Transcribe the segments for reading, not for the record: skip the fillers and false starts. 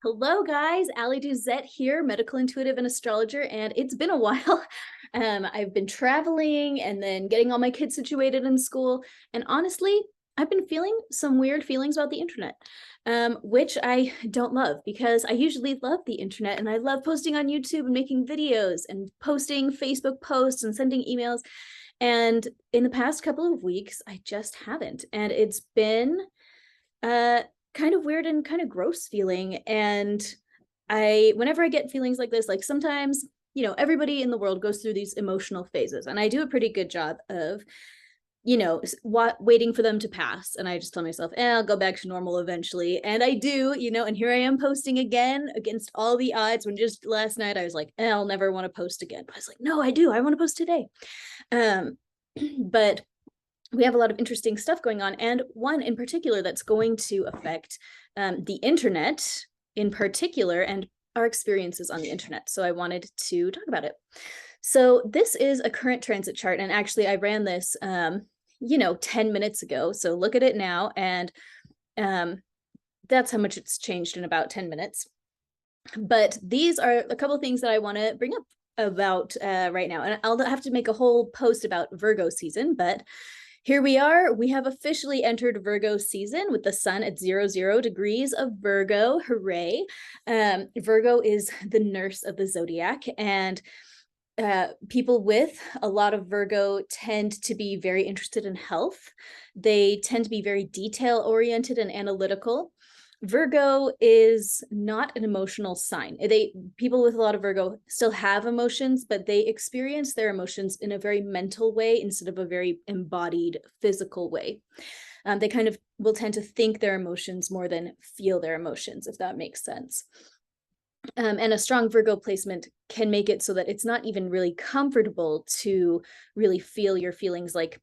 Hello, guys. Ali Duzette here, medical intuitive and astrologer, and it's been a while. I've been traveling and then getting all my kids situated in school, and honestly, I've been feeling some weird feelings about the internet, which I don't love because I usually love the internet and I love posting on YouTube and making videos and posting Facebook posts and sending emails. And in the past couple of weeks, I just haven't, and it's been uh kind of weird and kind of gross feeling. And whenever I get feelings like this, like sometimes, everybody in the world goes through these emotional phases, and I do a pretty good job of, waiting for them to pass. And I just tell myself, I'll go back to normal eventually. And I do, and here I am posting again against all the odds, when just last night I was like, I'll never want to post again. But I was like, no, I do. I want to post today. Um, but we have a lot of interesting stuff going on, and one in particular that's going to affect the internet in particular and our experiences on the internet. So I wanted to talk about it. So this is a current transit chart, and actually I ran this 10 minutes ago. So look at it now, and that's how much it's changed in about 10 minutes. But these are a couple of things that I want to bring up about right now, and I'll have to make a whole post about Virgo season, but here we are. We have officially entered Virgo season with the sun at 00 degrees of Virgo. Hooray. Virgo is the nurse of the zodiac, and people with a lot of Virgo tend to be very interested in health. They tend to be very detail oriented and analytical. Virgo is not an emotional sign. People with a lot of Virgo still have emotions, but they experience their emotions in a very mental way instead of a very embodied physical way. They kind of will tend to think their emotions more than feel their emotions, if that makes sense. And a strong Virgo placement can make it so that it's not even really comfortable to really feel your feelings. Like,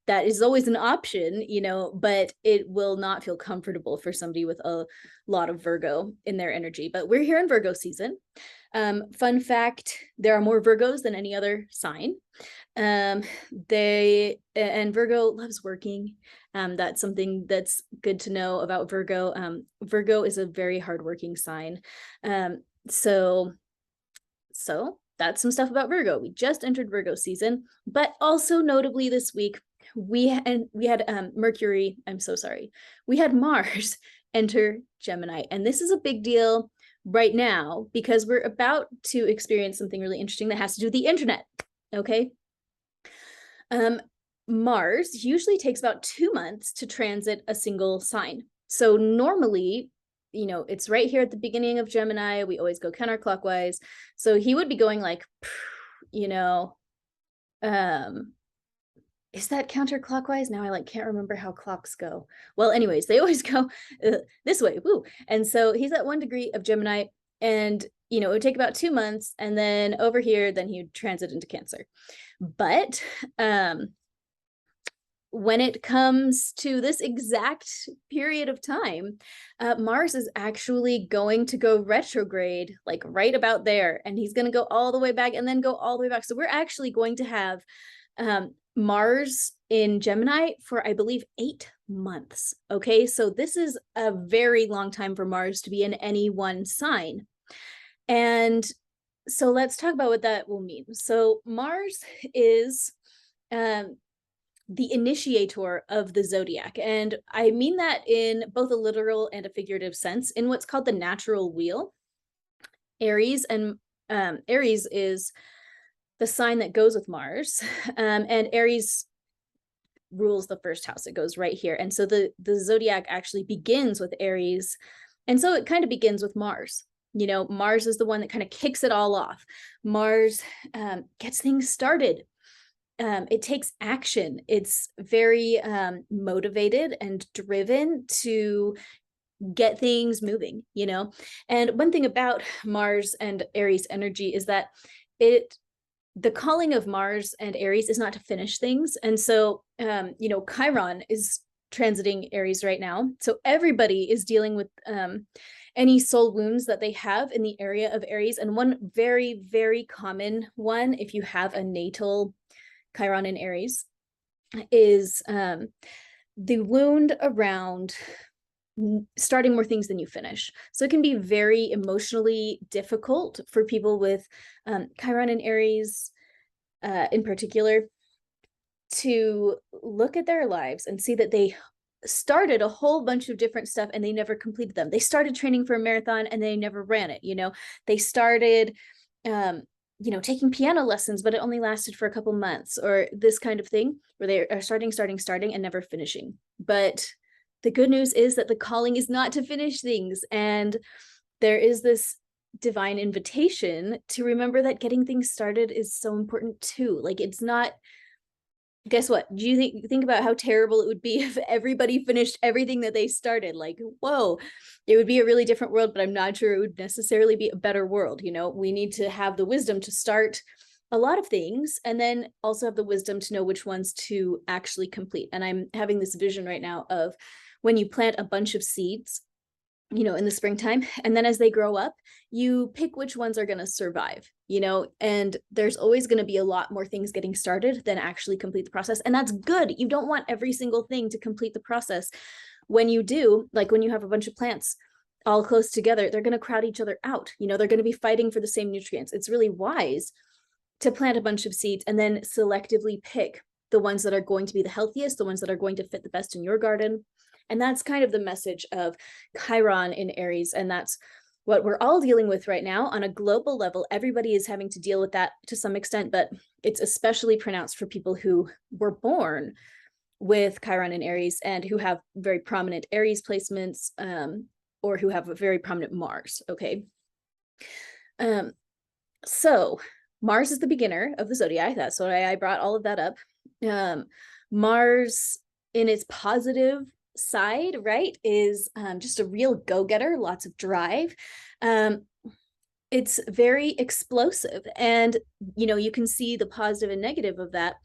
that is always an option, but it will not feel comfortable for somebody with a lot of Virgo in their energy. But we're here in Virgo season. Fun fact, there are more Virgos than any other sign. And Virgo loves working. That's something that's good to know about Virgo. Virgo is a very hardworking sign. So that's some stuff about Virgo. We just entered Virgo season, but also notably this week, we had Mercury, we had Mars enter Gemini. And this is a big deal right now because we're about to experience something really interesting that has to do with the internet. Okay. Mars usually takes about 2 months to transit a single sign. So normally, it's right here at the beginning of Gemini. We always go counterclockwise. So he would be going like, is that counterclockwise? Now I can't remember how clocks go. Well, anyways, they always go this way. Woo. And so he's at 1 degree of Gemini, and it would take about 2 months, and then over here, then he would transit into Cancer. But when it comes to this exact period of time, Mars is actually going to go retrograde, like right about there, and he's going to go all the way back and then go all the way back. So we're actually going to have Mars in Gemini for, I believe, 8 months. Okay, so this is a very long time for Mars to be in any one sign. And so let's talk about what that will mean. So Mars is the initiator of the zodiac. And I mean that in both a literal and a figurative sense, in what's called the natural wheel. Aries is the sign that goes with Mars, and Aries rules the first house. It goes right here. And so the zodiac actually begins with Aries. And so it kind of begins with Mars. Mars is the one that kind of kicks it all off. Mars gets things started. It takes action. It's very motivated and driven to get things moving, And one thing about Mars and Aries energy is that the calling of Mars and Aries is not to finish things. And so, Chiron is transiting Aries right now. So everybody is dealing with any soul wounds that they have in the area of Aries. And one very, very common one, if you have a natal Chiron in Aries, is the wound around starting more things than you finish. So it can be very emotionally difficult for people with Chiron and Aries in particular to look at their lives and see that they started a whole bunch of different stuff and they never completed them. They started training for a marathon and they never ran it. They started taking piano lessons, but it only lasted for a couple months, or this kind of thing, where they are starting and never finishing. But the good news is that the calling is not to finish things, and there is this divine invitation to remember that getting things started is so important too. Like, it's not, guess what? Do you think about how terrible it would be if everybody finished everything that they started? Like, whoa, it would be a really different world, but I'm not sure it would necessarily be a better world. We need to have the wisdom to start a lot of things, and then also have the wisdom to know which ones to actually complete. And I'm having this vision right now of when you plant a bunch of seeds, in the springtime, and then as they grow up, you pick which ones are going to survive, and there's always going to be a lot more things getting started than actually complete the process. And that's good. You don't want every single thing to complete the process. When you do, like when you have a bunch of plants all close together, they're going to crowd each other out. They're going to be fighting for the same nutrients. It's really wise to plant a bunch of seeds and then selectively pick the ones that are going to be the healthiest, the ones that are going to fit the best in your garden. And that's kind of the message of Chiron in Aries. And that's what we're all dealing with right now on a global level. Everybody is having to deal with that to some extent, but it's especially pronounced for people who were born with Chiron in Aries and who have very prominent Aries placements, or who have a very prominent Mars. Okay. So Mars is the beginner of the zodiac. That's why I brought all of that up. Mars in its positive side, right, is just a real go-getter, lots of drive. It's very explosive, and you can see the positive and negative of that.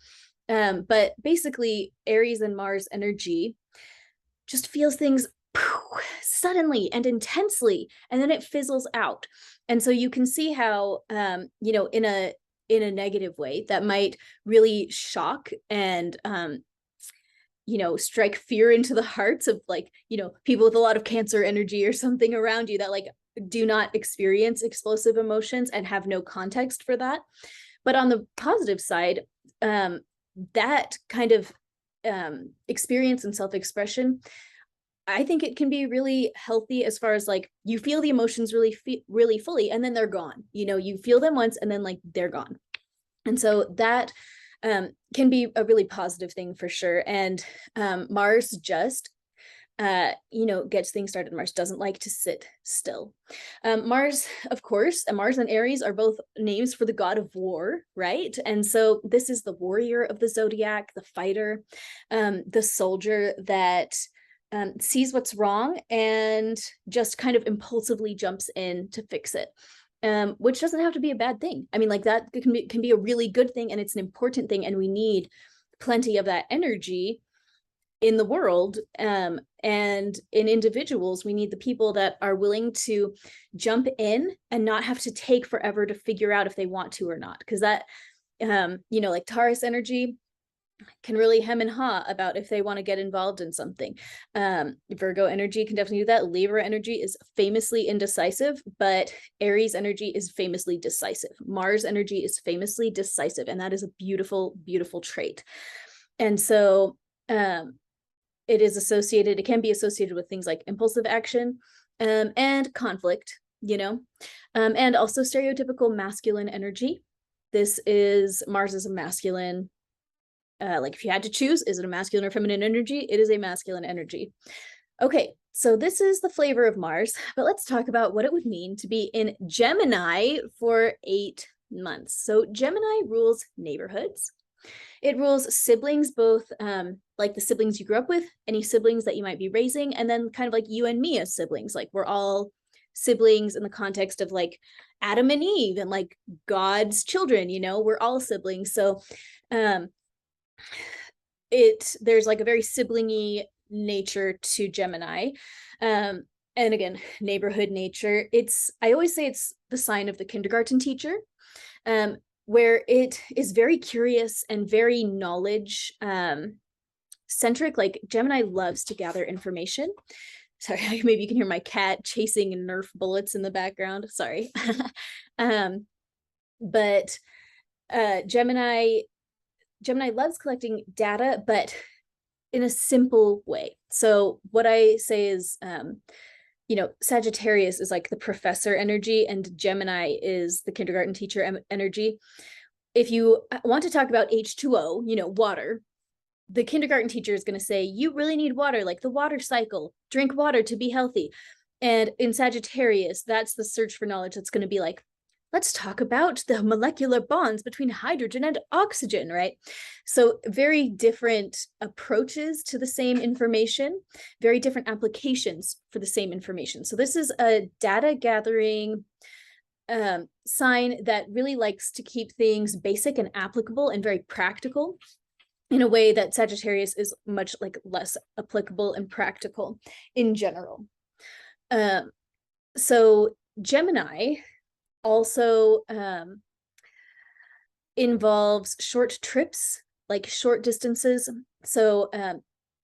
But basically, Aries and Mars energy just feels things suddenly and intensely, and then it fizzles out. And so you can see how in a negative way that might really shock and strike fear into the hearts of people with a lot of Cancer energy or something around you that do not experience explosive emotions and have no context for that. But on the positive side, that kind of experience and self-expression, I think it can be really healthy as far as you feel the emotions really fully, and then they're gone. You feel them once and then they're gone. And so that can be a really positive thing for sure. And Mars just, gets things started. Mars doesn't like to sit still. Mars, of course, and Mars and Aries are both names for the god of war, right? And so this is the warrior of the zodiac, the fighter, the soldier that sees what's wrong and just kind of impulsively jumps in to fix it. Which doesn't have to be a bad thing. I mean, that can be a really good thing, and it's an important thing, and we need plenty of that energy in the world. And in individuals, we need the people that are willing to jump in and not have to take forever to figure out if they want to or not. Because that, Taurus energy can really hem and haw about if they want to get involved in something. Virgo energy can definitely do that. Libra energy is famously indecisive, but Aries energy is famously decisive. Mars energy is famously decisive, and that is a beautiful, beautiful trait. And so it can be associated with things like impulsive action and conflict, and also stereotypical masculine energy. Mars is a masculine. If you had to choose, is it a masculine or feminine energy? It is a masculine energy. Okay, so this is the flavor of Mars, but let's talk about what it would mean to be in Gemini for 8 months. So Gemini rules neighborhoods. It rules siblings, both the siblings you grew up with, any siblings that you might be raising, and then kind of you and me as siblings. We're all siblings in the context of Adam and Eve and God's children, we're all siblings. So there's a very siblingy nature to Gemini. And again, neighborhood nature. I always say it's the sign of the kindergarten teacher, where it is very curious and very knowledge centric. Gemini loves to gather information. Sorry, maybe you can hear my cat chasing Nerf bullets in the background. Sorry. But Gemini loves collecting data, but in a simple way. So what I say is, Sagittarius is like the professor energy, and Gemini is the kindergarten teacher energy. If you want to talk about H2O, water, the kindergarten teacher is going to say, you really need water, like the water cycle, drink water to be healthy. And in Sagittarius, that's the search for knowledge that's going to be like, let's talk about the molecular bonds between hydrogen and oxygen, right? So very different approaches to the same information, very different applications for the same information. So this is a data gathering sign that really likes to keep things basic and applicable and very practical, in a way that Sagittarius is much like less applicable and practical in general. So Gemini also involves short trips, like short distances. So,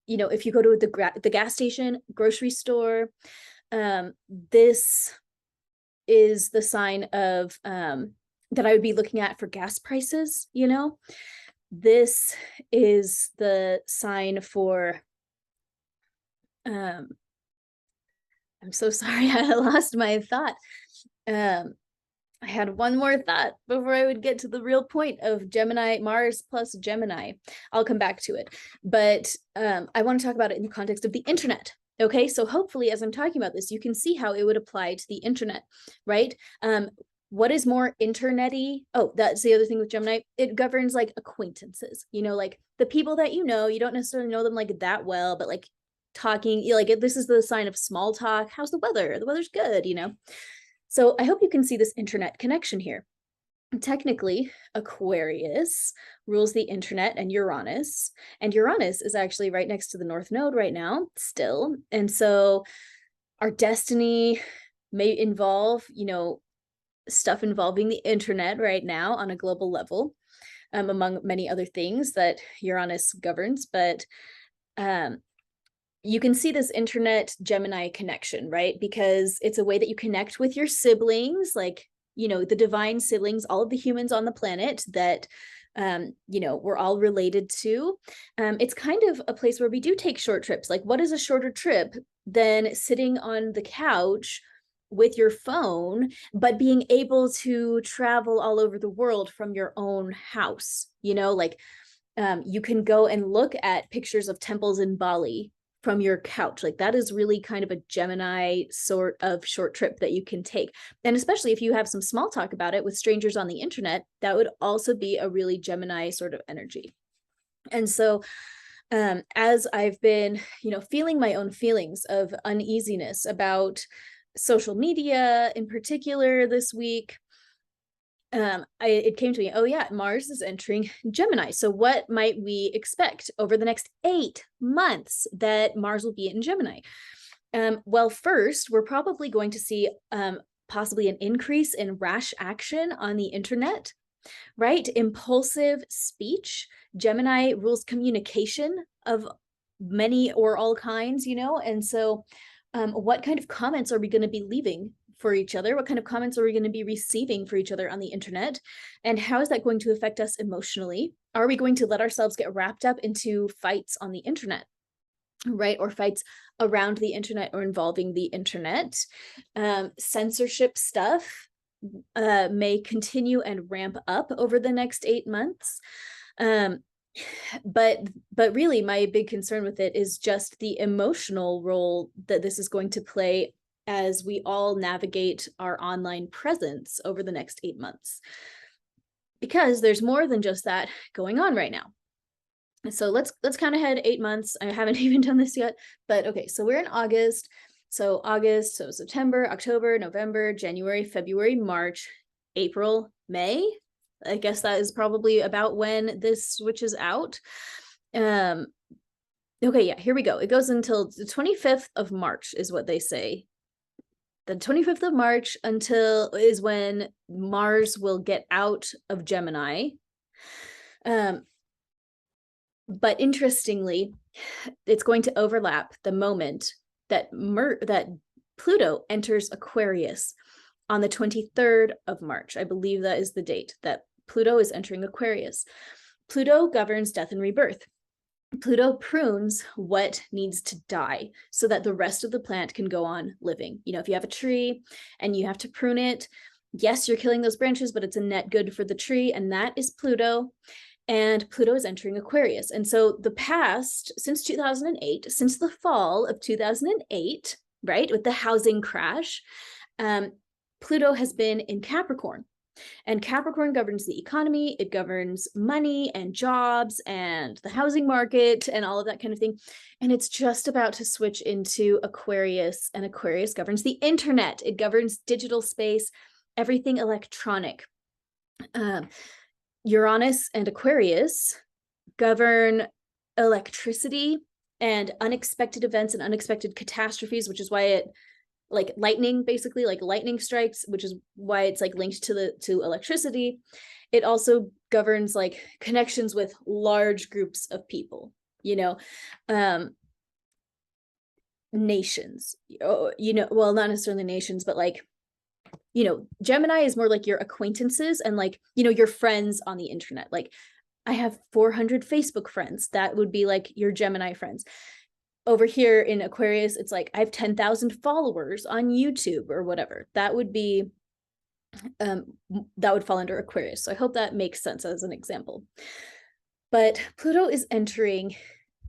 if you go to the gas station, grocery store, this is the sign of that I would be looking at for gas prices, This is the sign for, I'm so sorry, I lost my thought. I had one more thought before I would get to the real point of Gemini, Mars plus Gemini. I'll come back to it. But I want to talk about it in the context of the internet. Okay, so hopefully as I'm talking about this, you can see how it would apply to the internet, right? What is more internet-y? Oh, that's the other thing with Gemini. It governs like acquaintances, like the people that you don't necessarily know them like that well, but like talking, like this is the sign of small talk. How's the weather? The weather's good, So I hope you can see this internet connection here. Technically, Aquarius rules the internet and Uranus is actually right next to the North Node right now still. And so our destiny may involve, stuff involving the internet right now on a global level, among many other things that Uranus governs. But you can see this internet Gemini connection, right? Because it's a way that you connect with your siblings, like, the divine siblings, all of the humans on the planet that, we're all related to. It's kind of a place where we do take short trips. Like, what is a shorter trip than sitting on the couch with your phone, but being able to travel all over the world from your own house? You can go and look at pictures of temples in Bali from your couch. Like, that is really kind of a Gemini sort of short trip that you can take. And especially if you have some small talk about it with strangers on the internet, that would also be a really Gemini sort of energy. And so as I've been, feeling my own feelings of uneasiness about social media in particular this week, it came to me, oh yeah, Mars is entering Gemini. So what might we expect over the next 8 months that Mars will be in Gemini? Well, first, we're probably going to see possibly an increase in rash action on the internet, right? Impulsive speech. Gemini rules communication of many or all kinds, and so what kind of comments are we going to be leaving for each other? What kind of comments are we going to be receiving for each other on the internet? And how is that going to affect us emotionally? Are we going to let ourselves get wrapped up into fights on the internet, right? Or fights around the internet or involving the internet? Censorship stuff may continue and ramp up over the next 8 months. But really my big concern with it is just the emotional role that this is going to play as we all navigate our online presence over the next 8 months, because there's more than just that going on right now. So let's kind of head 8 months. I haven't even done this yet, but okay, so we're in August. So September, October, November, January, February, March, April, May. I guess that is probably about when this switches out. Okay, yeah, here we go. It goes until the 25th of March is what they say. The 25th of March is when Mars will get out of Gemini. But interestingly, it's going to overlap the moment that Pluto enters Aquarius on the 23rd of March. I believe that is the date that Pluto is entering Aquarius. Pluto governs death and rebirth. Pluto prunes what needs to die so that the rest of the plant can go on living. If you have a tree and you have to prune it, yes, you're killing those branches, but it's a net good for the tree, and that is Pluto. And Pluto is entering Aquarius. And so the past, since 2008, since the fall of 2008, right, with the housing crash, Pluto has been in Capricorn. And Capricorn governs the economy, it governs money and jobs and the housing market and all of that kind of thing. And it's just about to switch into Aquarius, and Aquarius governs the internet. It governs digital space, everything electronic. Uranus and Aquarius govern electricity and unexpected events and unexpected catastrophes, which is why it, like lightning, basically, like lightning strikes, which is why it's like linked to electricity. It also governs like connections with large groups of people, nations, well, not necessarily nations, but like, Gemini is more like your acquaintances and like, your friends on the internet. Like I have 400 Facebook friends. That would be like your Gemini friends. Over here in Aquarius, it's like I have 10,000 followers on YouTube or whatever. That would be, that would fall under Aquarius. So I hope that makes sense as an example. But Pluto is entering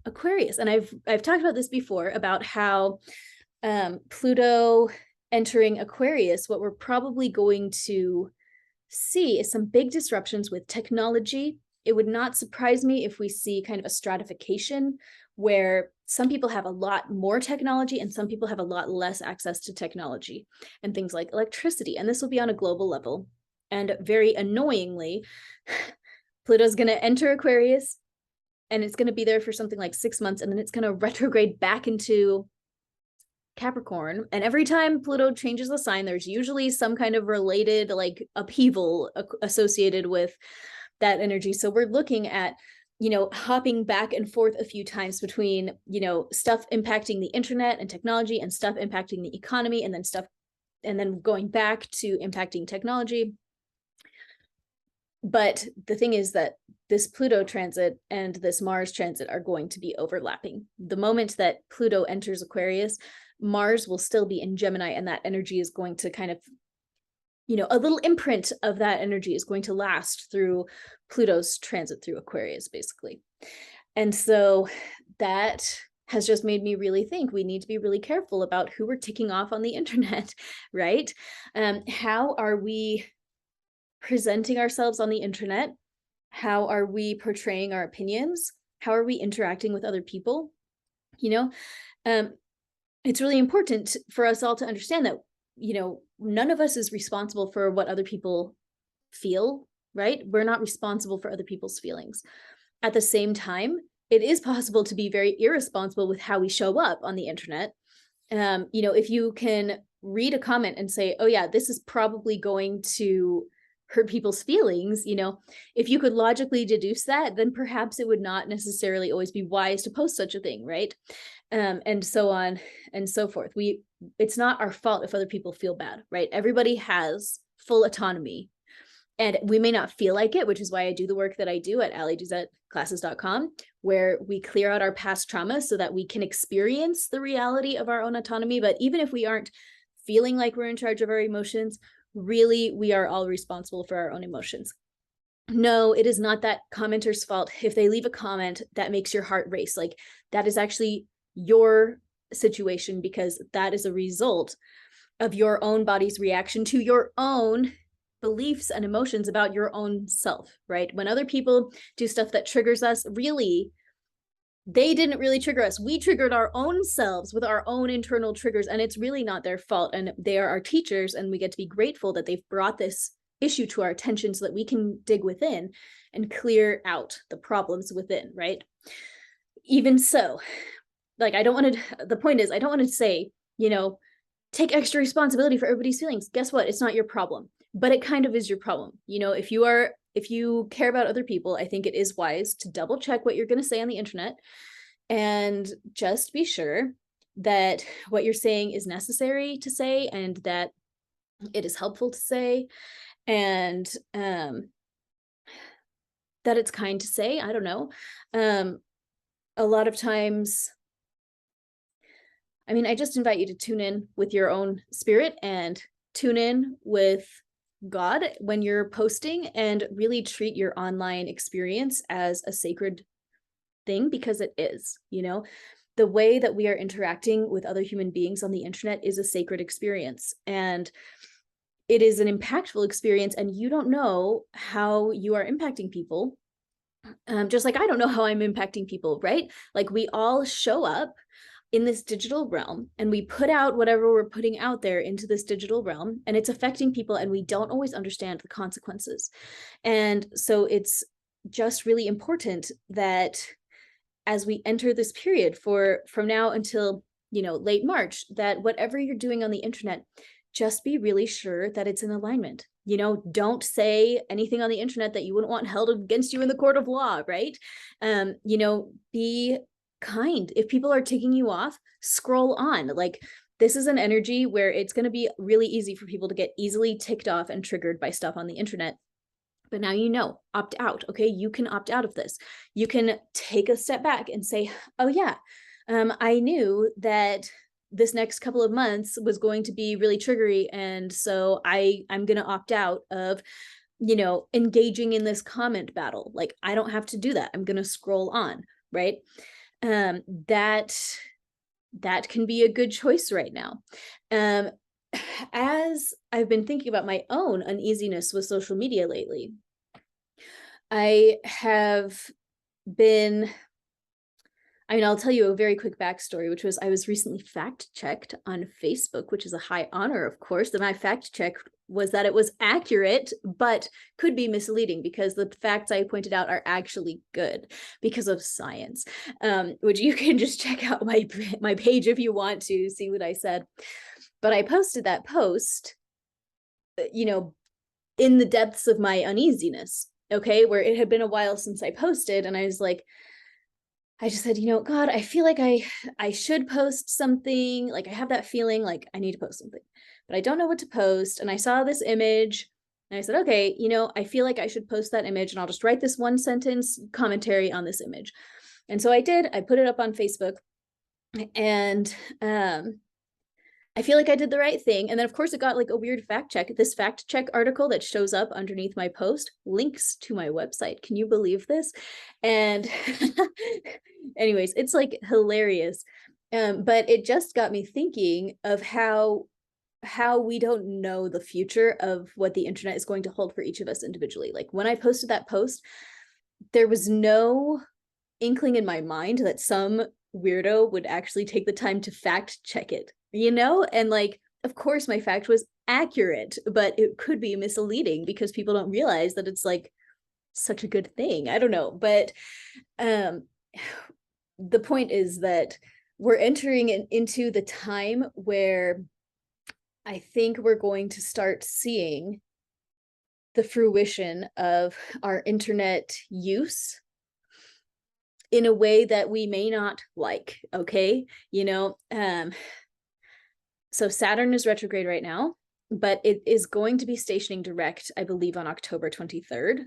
Aquarius. And I've talked about this before, about how Pluto entering Aquarius, what we're probably going to see is some big disruptions with technology. It would not surprise me if we see kind of a stratification where some people have a lot more technology and some people have a lot less access to technology and things like electricity. And this will be on a global level. And very annoyingly, Pluto's going to enter Aquarius, and it's going to be there for something like 6 months, and then it's going to retrograde back into Capricorn. And every time Pluto changes the sign, there's usually some kind of related like upheaval associated with that energy. So we're looking at, hopping back and forth a few times between, stuff impacting the internet and technology and stuff impacting the economy, and then going back to impacting technology. But the thing is that this Pluto transit and this Mars transit are going to be overlapping. The moment that Pluto enters Aquarius, Mars will still be in Gemini, and that energy is going to kind of, a little imprint of that energy is going to last through Pluto's transit through Aquarius, basically. And so that has just made me really think we need to be really careful about who we're ticking off on the internet, right? How are we presenting ourselves on the internet? How are we portraying our opinions? How are we interacting with other people? It's really important for us all to understand that, none of us is responsible for what other people feel, right? We're not responsible for other people's feelings. At the same time, it is possible to be very irresponsible with how we show up on the internet. If you can read a comment and say, oh yeah, this is probably going to hurt people's feelings, if you could logically deduce that, then perhaps it would not necessarily always be wise to post such a thing, right? And so on and so forth. It's not our fault if other people feel bad, right? Everybody has full autonomy, and we may not feel like it, which is why I do the work that I do at AllieDuzetteClasses.com, where we clear out our past trauma so that we can experience the reality of our own autonomy. But even if we aren't feeling like we're in charge of our emotions, really, we are all responsible for our own emotions. No, it is not that commenter's fault if they leave a comment that makes your heart race. Like, that is actually your situation, because that is a result of your own body's reaction to your own beliefs and emotions about your own self, right? When other people do stuff that triggers us, really, they didn't really trigger us. We triggered our own selves with our own internal triggers, and it's really not their fault. And they are our teachers, and we get to be grateful that they've brought this issue to our attention so that we can dig within and clear out the problems within, right? Even so, like, the point is, I don't want to say, take extra responsibility for everybody's feelings. Guess what? It's not your problem, but it kind of is your problem. If you care about other people, I think it is wise to double check what you're going to say on the internet, and just be sure that what you're saying is necessary to say, and that it is helpful to say, and that it's kind to say. I don't know. A lot of times, I mean, I just invite you to tune in with your own spirit and tune in with God when you're posting, and really treat your online experience as a sacred thing, because it is, the way that we are interacting with other human beings on the internet is a sacred experience, and it is an impactful experience, and you don't know how you are impacting people. Just like I don't know how I'm impacting people, right? Like, we all show up in this digital realm, and we put out whatever we're putting out there into this digital realm, and it's affecting people, and we don't always understand the consequences. And so it's just really important that as we enter this period from now until, late March, that whatever you're doing on the internet, just be really sure that it's in alignment. Don't say anything on the internet that you wouldn't want held against you in the court of law, right? Be kind. If people are ticking you off, scroll on. Like, this is an energy where it's going to be really easy for people to get easily ticked off and triggered by stuff on the internet. But now, opt out. Okay, you can opt out of this. You can take a step back and say, oh yeah, I knew that this next couple of months was going to be really triggery, and so I'm going to opt out of engaging in this comment battle. Like, I don't have to do that. I'm going to scroll on, right? That can be a good choice right now. As I've been thinking about my own uneasiness with social media lately, I have been, I'll tell you a very quick backstory, which was I was recently fact-checked on Facebook, which is a high honor, of course. And my fact check was that it was accurate, but could be misleading, because the facts I pointed out are actually good because of science, which you can just check out my page if you want to see what I said. But I posted that post, in the depths of my uneasiness, okay, where it had been a while since I posted, and I was like, I just said, God, I feel like I should post something. Like, I have that feeling like I need to post something, but I don't know what to post. And I saw this image, and I said, okay, I feel like I should post that image, and I'll just write this one sentence commentary on this image. And so I did. I put it up on Facebook, and I feel like I did the right thing. And then, of course, it got like a weird fact check. This fact check article that shows up underneath my post links to my website. Can you believe this? And anyways, it's like hilarious. But it just got me thinking of how we don't know the future of what the internet is going to hold for each of us individually. Like, when I posted that post, there was no inkling in my mind that some weirdo would actually take the time to fact check it, and like, of course my fact was accurate, but it could be misleading because people don't realize that it's like such a good thing. I don't know, but the point is that we're entering into the time where I think we're going to start seeing the fruition of our internet use in a way that we may not like, okay? So Saturn is retrograde right now, but it is going to be stationing direct, I believe, on October 23rd.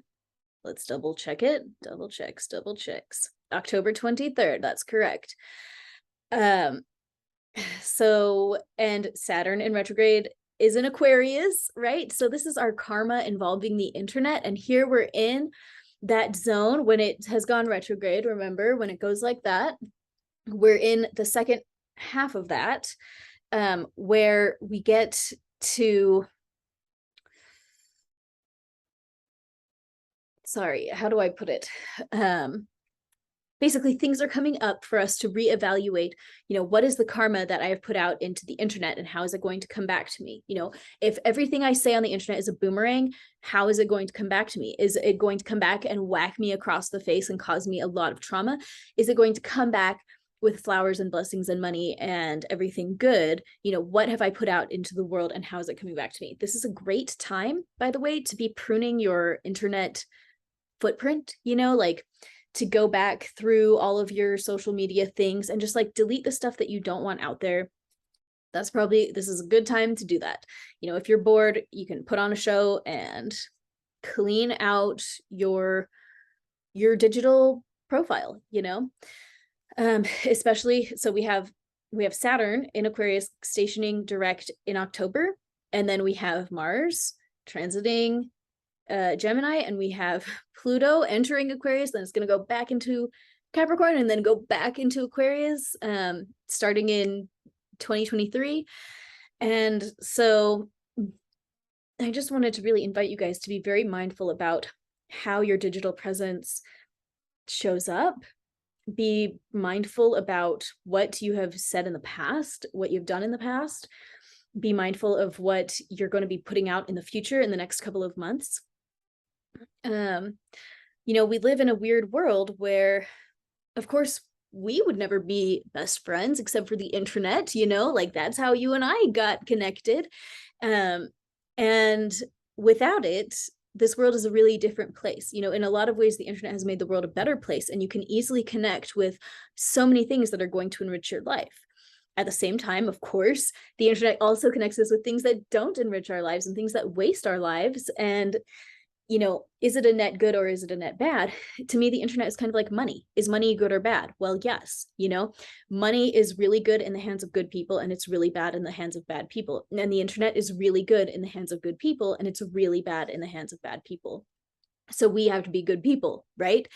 Let's double check it. Double checks. October 23rd, that's correct. So, and Saturn in retrograde is in Aquarius, right? So this is our karma involving the internet. And here we're in that zone when it has gone retrograde. Remember, when it goes like that, we're in the second half of that, where we get to, sorry, how do I put it? Basically, things are coming up for us to reevaluate, what is the karma that I have put out into the internet, and how is it going to come back to me? If everything I say on the internet is a boomerang, how is it going to come back to me? Is it going to come back and whack me across the face and cause me a lot of trauma? Is it going to come back with flowers and blessings and money and everything good? What have I put out into the world, and how is it coming back to me? This is a great time, by the way, to be pruning your internet footprint, like to go back through all of your social media things and just like delete the stuff that you don't want out there. This is a good time to do that. You know, if you're bored, you can put on a show and clean out your digital profile, you know. Especially, so we have Saturn in Aquarius stationing direct in October, and then we have Mars transiting Gemini, and we have Pluto entering Aquarius. Then it's going to go back into Capricorn and then go back into Aquarius starting in 2023. And so I just wanted to really invite you guys to be very mindful about how your digital presence shows up. Be mindful about what you have said in the past, what you've done in the past. Be mindful of what you're going to be putting out in the future in the next couple of months. You know, we live in a weird world where, of course, we would never be best friends except for the internet, you know, like that's how you and I got connected. And without it, this world is a really different place. You know, in a lot of ways, the internet has made the world a better place, and you can easily connect with so many things that are going to enrich your life. At the same time, of course, the internet also connects us with things that don't enrich our lives and things that waste our lives. And, you know, is it a net good or is it a net bad? To me, the internet is kind of like money. Is money good or bad? Well, yes, you know, money is really good in the hands of good people and it's really bad in the hands of bad people. And the internet is really good in the hands of good people and it's really bad in the hands of bad people. So we have to be good people, right?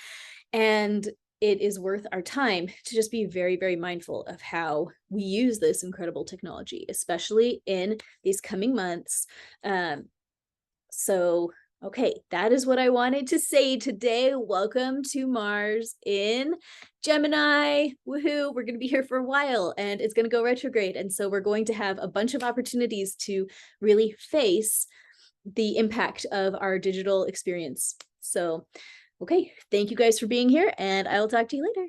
And it is worth our time to just be very, very mindful of how we use this incredible technology, especially in these coming months. Okay, that is what I wanted to say today. Welcome to Mars in Gemini. Woohoo, we're going to be here for a while and it's going to go retrograde. And so we're going to have a bunch of opportunities to really face the impact of our digital experience. So, okay, thank you guys for being here and I will talk to you later.